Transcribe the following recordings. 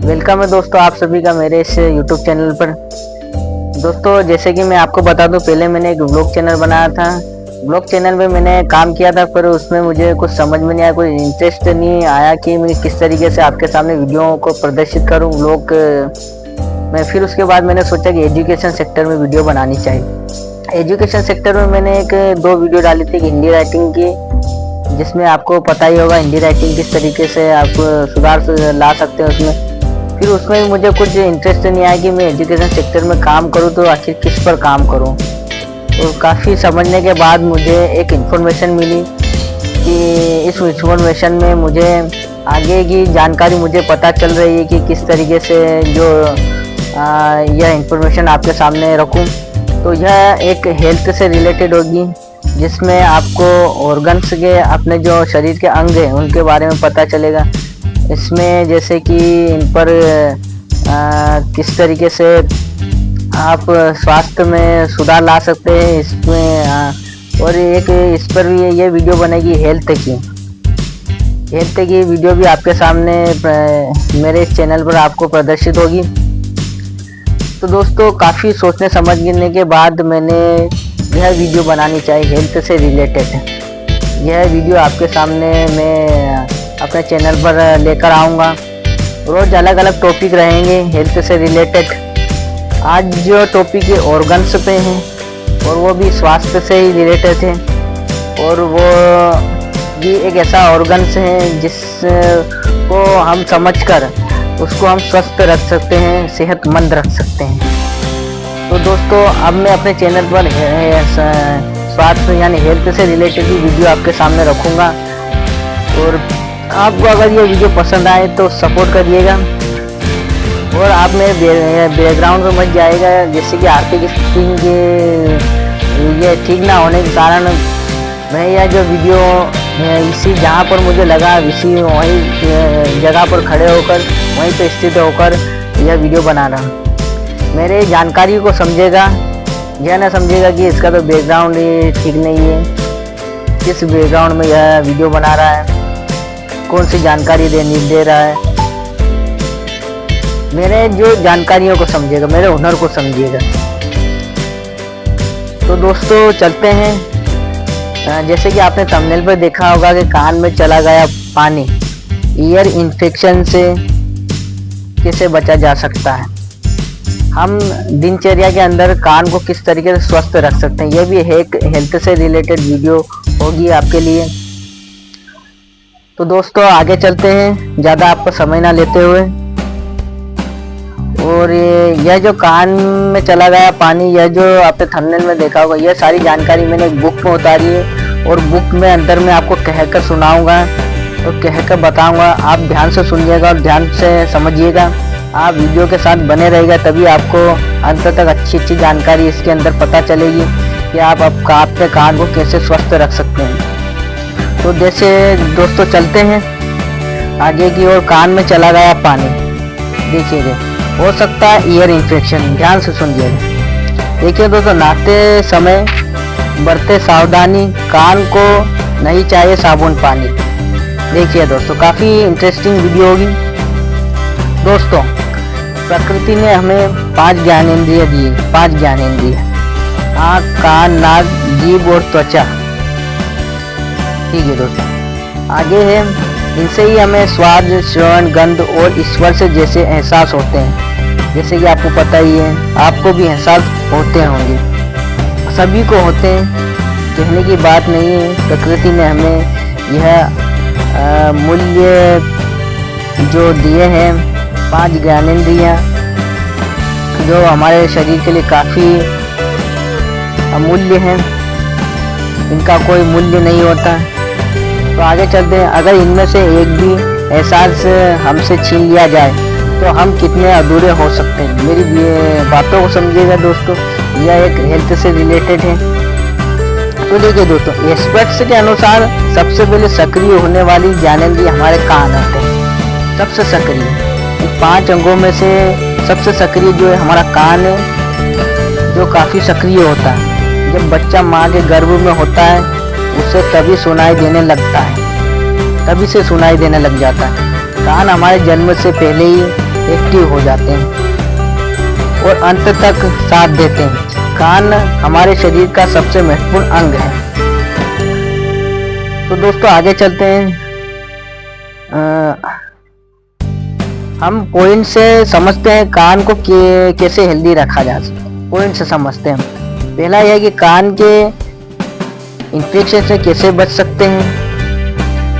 Welcome है दोस्तों आप सभी का मेरे इस यूट्यूब चैनल पर। दोस्तों जैसे कि मैं आपको बता दूं, पहले मैंने एक ब्लॉग चैनल बनाया था। ब्लॉग चैनल में मैंने काम किया था, पर उसमें मुझे कुछ समझ में नहीं आया, कोई इंटरेस्ट नहीं आया कि मैं किस तरीके से आपके सामने वीडियो को प्रदर्शित करूं ब्लॉग में। फिर उसके बाद मैंने सोचा कि एजुकेशन सेक्टर में वीडियो बनानी चाहिए। एजुकेशन सेक्टर में मैंने दो वीडियो डाली थी, हिंदी राइटिंग की, जिसमें आपको पता ही होगा हिंदी राइटिंग किस तरीके से आप सुधार ला सकते हैं उसमें। फिर उसमें भी मुझे कुछ इंटरेस्ट नहीं आया कि मैं एजुकेशन सेक्टर में काम करूं, तो आखिर किस पर काम करूं। तो काफ़ी समझने के बाद मुझे एक इन्फॉर्मेशन मिली कि इस इन्फॉर्मेशन में मुझे आगे की जानकारी मुझे पता चल रही है कि किस तरीके से जो यह इन्फॉर्मेशन आपके सामने रखूं। तो यह एक हेल्थ से रिलेटेड होगी, जिसमें आपको ऑर्गन्स के, अपने जो शरीर के अंग हैं उनके बारे में पता चलेगा। इसमें जैसे कि इन पर किस तरीके से आप स्वास्थ्य में सुधार ला सकते हैं इसमें। और एक इस पर भी ये वीडियो बनेगी हेल्थ की वीडियो भी आपके सामने मेरे इस चैनल पर आपको प्रदर्शित होगी। तो दोस्तों काफ़ी सोचने समझने के बाद मैंने यह वीडियो बनानी चाहिए हेल्थ से रिलेटेड। यह वीडियो आपके सामने मैं अपने चैनल पर लेकर आऊँगा। रोज़ अलग अलग टॉपिक रहेंगे हेल्थ से रिलेटेड। आज जो टॉपिक ऑर्गन्स पे हैं, और वो भी स्वास्थ्य से ही रिलेटेड है, और वो भी एक ऐसा ऑर्गन्स है जिसको हम समझकर उसको हम स्वस्थ रख सकते हैं, सेहतमंद रख सकते हैं। तो दोस्तों अब मैं अपने चैनल पर स्वास्थ्य यानी हेल्थ से रिलेटेड ही वीडियो आपके सामने रखूँगा। और आपको अगर ये वीडियो पसंद आए तो सपोर्ट करिएगा। और आप मेरे बैकग्राउंड में मत जाएगा, जैसे कि आर्थिक स्थिति के ये ठीक ना होने के कारण मैं यह जो वीडियो इसी जहाँ पर मुझे लगा इसी वही जगह पर खड़े होकर वहीं पर स्थित होकर यह वीडियो बना रहा हूँ। मेरे जानकारी को समझेगा, यह ना समझेगा कि इसका तो बैकग्राउंड ठीक नहीं है, किस बैकग्राउंड में यह वीडियो बना रहा है, कौन सी जानकारी दे रहा है। मेरे जो जानकारियों को समझेगा, मेरे हुनर को समझिएगा। तो दोस्तों चलते हैं। जैसे कि आपने थंबनेल पर देखा होगा कि कान में चला गया पानी, ईयर इन्फेक्शन से कैसे बचा जा सकता है। हम दिनचर्या के अंदर कान को किस तरीके से स्वस्थ रख सकते हैं, यह भी एक हेल्थ से रिलेटेड वीडियो होगी आपके लिए। तो दोस्तों आगे चलते हैं, ज़्यादा आपका समय ना लेते हुए। और यह जो कान में चला गया पानी, यह जो आपने थंबनेल में देखा होगा, यह सारी जानकारी मैंने एक बुक में उतारी है, और बुक में अंदर में आपको कहकर सुनाऊंगा और कहकर बताऊंगा। आप ध्यान से सुनिएगा और ध्यान से समझिएगा। आप वीडियो के साथ बने रहेगा, तभी आपको अंत तक अच्छी जानकारी इसके अंदर पता चलेगी कि आप अपने कान को कैसे स्वस्थ रख सकते हैं। तो जैसे दोस्तों चलते हैं आगे की ओर। कान में चला गया पानी, देखिएगा, हो सकता है ईयर इन्फेक्शन। ध्यान से सुनिएगा। देखिए दोस्तों, नहाते समय बरते सावधानी, कान को नहीं चाहिए साबुन पानी। देखिए दोस्तों काफ़ी इंटरेस्टिंग वीडियो होगी। दोस्तों प्रकृति ने हमें 5 ज्ञानेंद्रिय दिए, 5 ज्ञानेंद्रिय, आँख, कान, नाक, जीभ और त्वचा। ठीक है दोस्तों, आगे है, इनसे ही हमें स्वाद, श्रवण, गंध और स्पर्श जैसे एहसास होते हैं। जैसे कि आपको पता ही है, आपको भी एहसास होते होंगे, सभी को होते हैं, कहने की बात नहीं है। प्रकृति ने हमें यह मूल्य जो दिए हैं, 5 ज्ञानेंद्रियाँ, जो हमारे शरीर के लिए काफ़ी अमूल्य हैं, इनका कोई मूल्य नहीं होता। तो आगे चलते हैं। अगर इनमें से एक भी एहसास हमसे छीन लिया जाए तो हम कितने अधूरे हो सकते हैं। मेरी बातों को समझिएगा दोस्तों, यह एक हेल्थ से रिलेटेड है। तो देखिए दोस्तों, एक्सपर्ट्स के अनुसार सबसे पहले सक्रिय होने वाली ज्ञानेंद्रिय हमारे कान होते हैं। सबसे सक्रिय इन 5 अंगों में से सबसे सक्रिय जो है हमारा कान है, जो काफ़ी सक्रिय होता है। जब बच्चा माँ के गर्भ में होता है उसे तभी सुनाई देने लगता है, तभी से सुनाई देने लग जाता है। कान हमारे जन्म से पहले ही एक्टिव हो जाते हैं और अंत तक साथ देते हैं। कान हमारे शरीर का सबसे महत्वपूर्ण अंग है। तो दोस्तों आगे चलते हैं। हम पॉइंट से समझते हैं कान को कैसे हेल्दी रखा जा सकता है। पॉइंट से समझते हैं। पहला यह है कि कान के इन्फेक्शन से कैसे बच सकते हैं।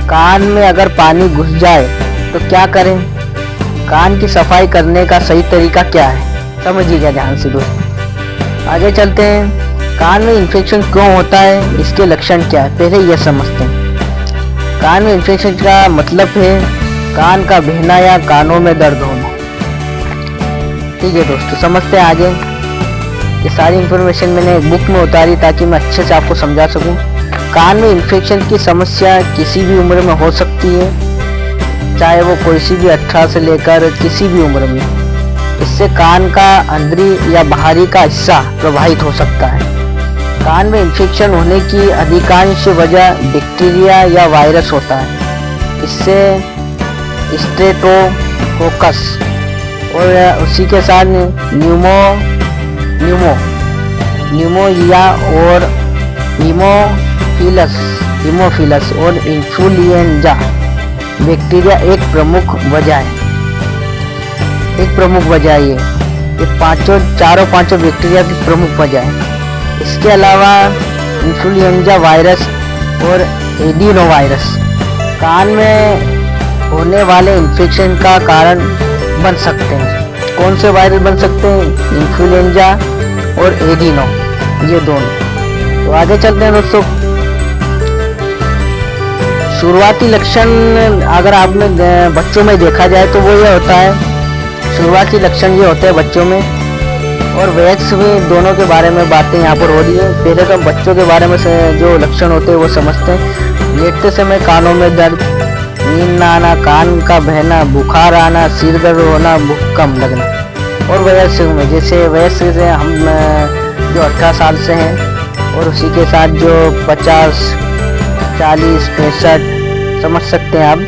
कान में अगर पानी घुस जाए तो क्या करें। कान की सफाई करने का सही तरीका क्या है, समझिएगा ध्यान से दोस्तों। आगे चलते हैं। कान में इन्फेक्शन क्यों होता है, इसके लक्षण क्या है, पहले यह समझते हैं। कान में इन्फेक्शन का मतलब है कान का बहना या कानों में दर्द होना। ठीक है दोस्तों, समझते हैं आगे। ये सारी इंफॉर्मेशन मैंने एक बुक में उतारी ताकि मैं अच्छे से आपको समझा सकूं। कान में इन्फेक्शन की समस्या किसी भी उम्र में हो सकती है, चाहे वो कोई सी भी 18 से लेकर किसी भी उम्र में। इससे कान का अंदरी या बाहरी का हिस्सा प्रभावित हो सकता है। कान में इन्फेक्शन होने की अधिकांश वजह बैक्टीरिया या वायरस होता है। इससे स्ट्रेप्टोकोकस और उसी के साथ न्यूमोनिया और हीमोफिलस और इन्फ्लुएंजा बैक्टीरिया एक प्रमुख वजह है। ये चारों पांचों बैक्टीरिया की प्रमुख वजह है। इसके अलावा इन्फ्लुएंजा वायरस और एडिनो वायरस कान में होने वाले इन्फेक्शन का कारण बन सकते हैं। कौन से वायरस बन सकते हैं, इन्फ्लुएंजा और एडिनो, ये दोनों। तो आगे चलते हैं दोस्तों। शुरुआती लक्षण अगर आपने बच्चों में देखा जाए तो वो ये होता है, शुरुआती लक्षण ये होते हैं बच्चों में और वयस्क में, दोनों के बारे में बातें यहाँ पर हो रही है। पहले तो बच्चों के बारे में जो लक्षण होते हैं वो समझते हैं। लेटते समय कानों में दर्द, नींद न आना, कान का बहना, बुखार आना, सिर दर्द होना, भूख कम लगना। और वयस्क में, जैसे वयस्क से हम जो 18 साल से हैं और उसी के साथ जो 50, 40, 65 समझ सकते हैं आप।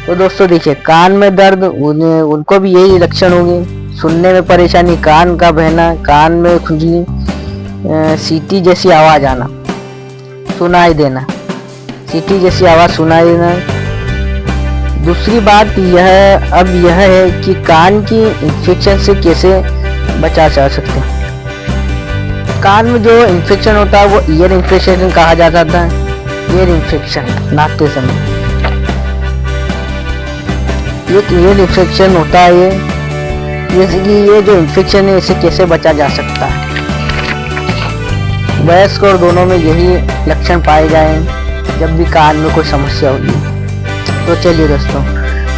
तो दोस्तों देखिए, कान में दर्द उनको भी यही लक्षण होंगे। सुनने में परेशानी, कान का बहना, कान में खुजली, सीटी जैसी आवाज आना, सुनाई देना, सीटी जैसी आवाज सुनाई देना। दूसरी बात यह है कि कान की इन्फेक्शन से कैसे बचा जा सकते हैं। कान में जो इन्फेक्शन होता है वो ईयर इन्फेक्शन कहा जाता है। ईयर इन्फेक्शन नाकते समय एक ईयर इन्फेक्शन होता है। ये जैसे कि ये जो इन्फेक्शन है इसे कैसे बचा जा सकता है। वयस्क और दोनों में यही लक्षण पाए जाएं जब भी कान में कोई समस्या होगी। तो चलिए दोस्तों,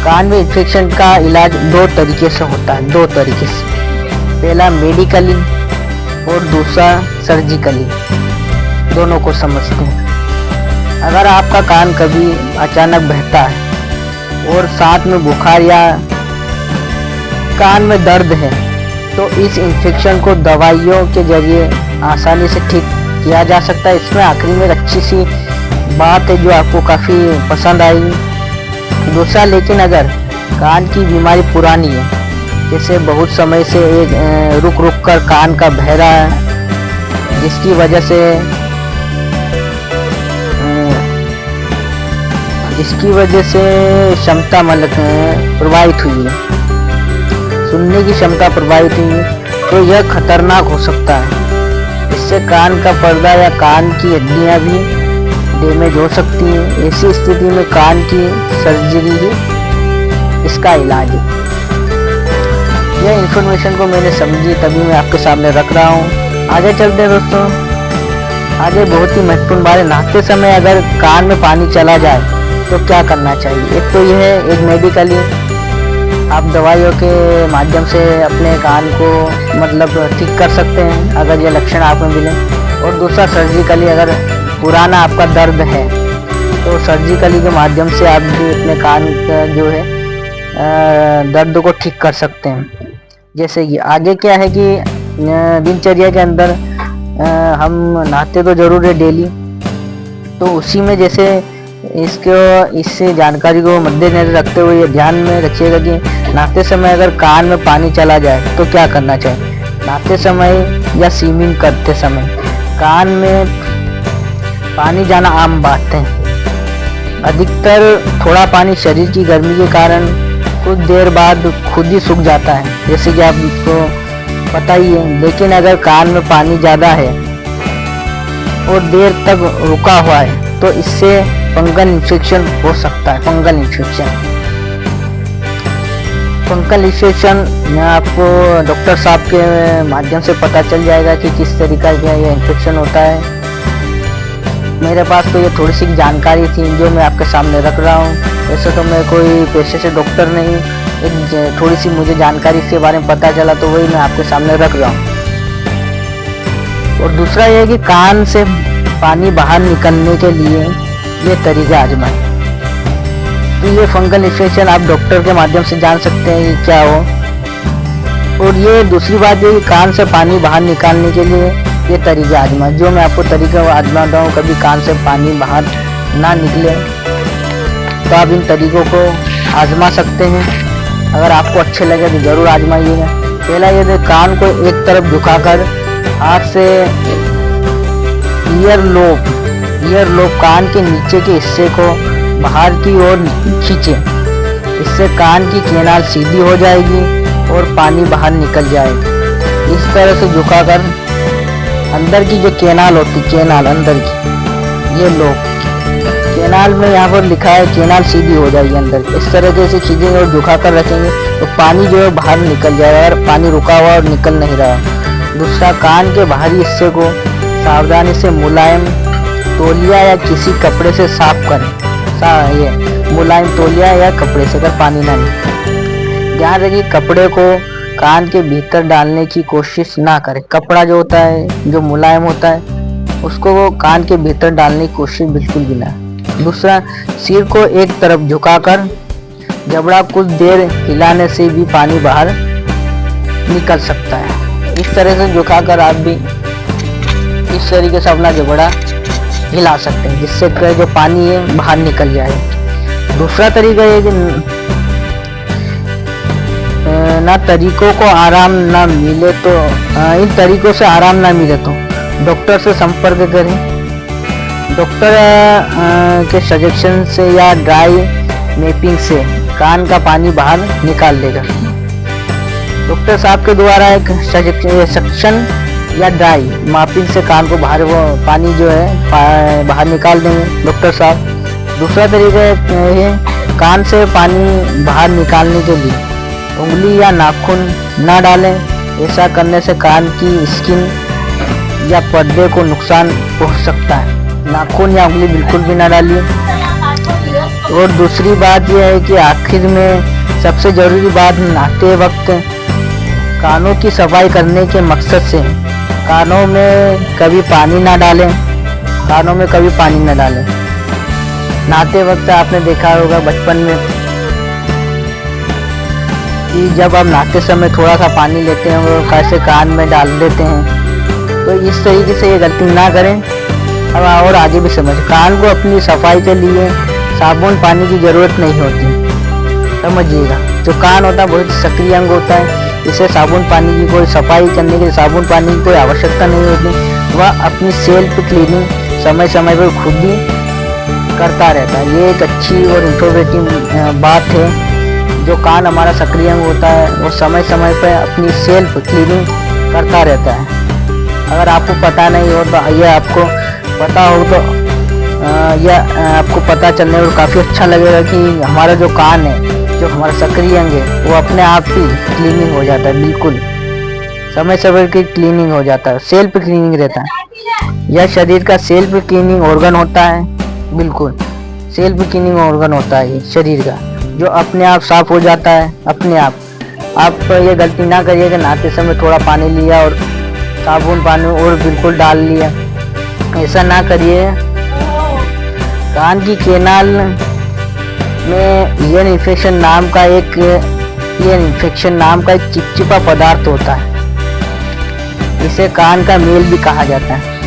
कान में इन्फेक्शन का इलाज दो तरीके से होता है, दो तरीके से। पहला मेडिकली और दूसरा सर्जिकली, दोनों को समझते हैं। अगर आपका कान कभी अचानक बहता है और साथ में बुखार या कान में दर्द है तो इस इन्फेक्शन को दवाइयों के जरिए आसानी से ठीक किया जा सकता है। इसमें आखिरी में अच्छी सी बात है जो आपको काफ़ी पसंद आएगी। दूसरा, लेकिन अगर कान की बीमारी पुरानी है, जैसे बहुत समय से रुक कर कान का बह रहा है, जिसकी वजह से क्षमता प्रभावित हुई है, सुनने की क्षमता प्रभावित हुई है, तो यह खतरनाक हो सकता है। इससे कान का पर्दा या कान की हड्डियां भी डैमेज हो सकती हैं। ऐसी स्थिति में कान की सर्जरी ही इसका इलाज है। यह इन्फॉर्मेशन को मैंने समझी तभी मैं आपके सामने रख रहा हूँ। आगे चलते हैं दोस्तों। आगे बहुत ही महत्वपूर्ण बात है, नहाते समय अगर कान में पानी चला जाए तो क्या करना चाहिए। एक तो यह है, एक मेडिकली आप दवाइयों के माध्यम से अपने कान को ठीक कर सकते हैं अगर ये लक्षण आपको मिले। और दूसरा सर्जिकली, अगर पुराना आपका दर्द है तो सर्जिकली के माध्यम से आप भी अपने कान का जो है दर्द को ठीक कर सकते हैं। जैसे कि आगे क्या है कि दिनचर्या के अंदर हम नहाते तो जरूर है डेली, तो उसी में जैसे इससे जानकारी को मद्देनजर रखते हुए ये ध्यान में रखिएगा कि नहाते समय अगर कान में पानी चला जाए तो क्या करना चाहिए। नहाते समय या स्विमिंग करते समय कान में पानी जाना आम बात है। अधिकतर थोड़ा पानी शरीर की गर्मी के कारण कुछ देर बाद खुद ही सूख जाता है, जैसे कि आपको पता ही है। लेकिन अगर कान में पानी ज़्यादा है और देर तक रुका हुआ है तो इससे फंगल इन्फेक्शन हो सकता है। फंगल इन्फेक्शन में आपको डॉक्टर साहब के माध्यम से पता चल जाएगा कि किस तरीका का ये इन्फेक्शन होता है। मेरे पास तो ये थोड़ी सी जानकारी थी जो मैं आपके सामने रख रहा हूँ। वैसे तो मैं कोई पेशे से डॉक्टर नहीं, एक थोड़ी सी मुझे जानकारी इसके बारे में पता चला तो वही मैं आपके सामने रख रहा हूँ। और दूसरा ये है कि कान से पानी बाहर निकलने के लिए ये तरीका आजमाएं। तो ये फंगल इन्फेक्शन आप डॉक्टर के माध्यम से जान सकते हैं कि क्या हो। और ये दूसरी बात ये कि कान से पानी बाहर निकालने के लिए ये तरीका आजमाएं। जो मैं आपको तरीका आजमाता हूँ, कभी कान से पानी बाहर ना निकले तो आप इन तरीकों को आजमा सकते हैं। अगर आपको अच्छे लगे तो ज़रूर आजमाइएगा। पहला ये कान को एक तरफ झुकाकर हाथ से ईयर लोब कान के नीचे के हिस्से को बाहर की ओर खींचे। इससे कान की केनाल सीधी हो जाएगी और पानी बाहर निकल जाएगा। इस तरह से झुकाकर अंदर की जो केनाल होती, केनाल अंदर की, ये लोब केनाल में यहाँ पर लिखा है केनाल सीधी हो जाएगी अंदर। इस तरह से खींचेंगे और झुकाकर रखेंगे तो पानी जो है बाहर निकल जाएगा अगर पानी रुका हुआ और निकल नहीं रहा। दूसरा, कान के बाहरी हिस्से को सावधानी से मुलायम तौलिया या किसी कपड़े से साफ करें। ये मुलायम तौलिया या कपड़े से अगर पानी ना निकले। ध्यान रखिए कपड़े को कान के भीतर डालने की कोशिश ना करें। कपड़ा जो होता है जो मुलायम होता है उसको वो कान के भीतर डालने की कोशिश बिल्कुल भी ना। दूसरा, सिर को एक तरफ झुकाकर जबड़ा कुछ देर हिलाने से भी पानी बाहर निकल सकता है। इस तरह से झुकाकर आप भी इस तरीके से अपना जबड़ा हिला सकते हैं जिससे जो पानी है बाहर निकल जाए। दूसरा तरीका ये कि ना तरीकों को आराम ना मिले तो इन तरीकों से आराम ना मिले तो डॉक्टर से संपर्क करें। डॉक्टर के सजेशन से या ड्राई मैपिंग से कान का पानी बाहर निकाल देगा। डॉक्टर साहब के द्वारा एक सक्शन या ड्राई मापिंग से कान को बाहर वो पानी जो है बाहर निकाल देंगे डॉक्टर साहब। दूसरा तरीका है कान से पानी बाहर निकालने के लिए उंगली या नाखून ना डालें। ऐसा करने से कान की स्किन या पर्दे को नुकसान पहुंच सकता है। नाखून या उंगली बिल्कुल भी ना डालिए। और दूसरी बात यह है कि आखिर में सबसे ज़रूरी बात, नहाते वक्त कानों की सफाई करने के मकसद से कानों में कभी पानी ना डालें। नहाते वक्त आपने देखा होगा बचपन में कि जब हम नहाते समय थोड़ा सा पानी लेते हैं वो कैसे कान में डाल देते हैं। तो इस तरीके से ये गलती ना करें। अब और आगे भी कान को अपनी सफाई के लिए साबुन पानी की ज़रूरत नहीं होती, समझिएगा। जो कान होता है बहुत सक्रिय अंग होता है, इसे साबुन पानी की कोई सफाई करने के लिए साबुन पानी की कोई आवश्यकता नहीं होती। वह अपनी सेल्फ क्लीनिंग समय समय पर खुद ही करता रहता है। ये एक अच्छी और इंफॉर्मेटिव बात है। जो कान हमारा सक्रिय अंग होता है वो समय समय पर अपनी सेल्फ क्लीनिंग करता रहता है। अगर आपको पता नहीं हो तो यह आपको पता हो तो यह आपको पता चलने और काफ़ी अच्छा लगेगा कि हमारा जो कान है, जो हमारा सक्रिय अंग है, वो अपने आप ही क्लीनिंग हो जाता है। बिल्कुल समय समय की क्लीनिंग हो जाता है, सेल्फ क्लीनिंग रहता है। यह शरीर का सेल्फ क्लीनिंग ऑर्गन होता है। बिल्कुल सेल्फ क्लीनिंग ऑर्गन होता है ये शरीर का, जो अपने आप साफ हो जाता है अपने आप। आप ये गलती ना करिए कि नहाते समय थोड़ा पानी लिया और साबुन पानी और बिल्कुल डाल लिया, ऐसा ना करिए। कान की केनाल में ईयर इन्फेक्शन नाम का एक चिपचिपा पदार्थ होता है। इसे कान का मेल भी कहा जाता है।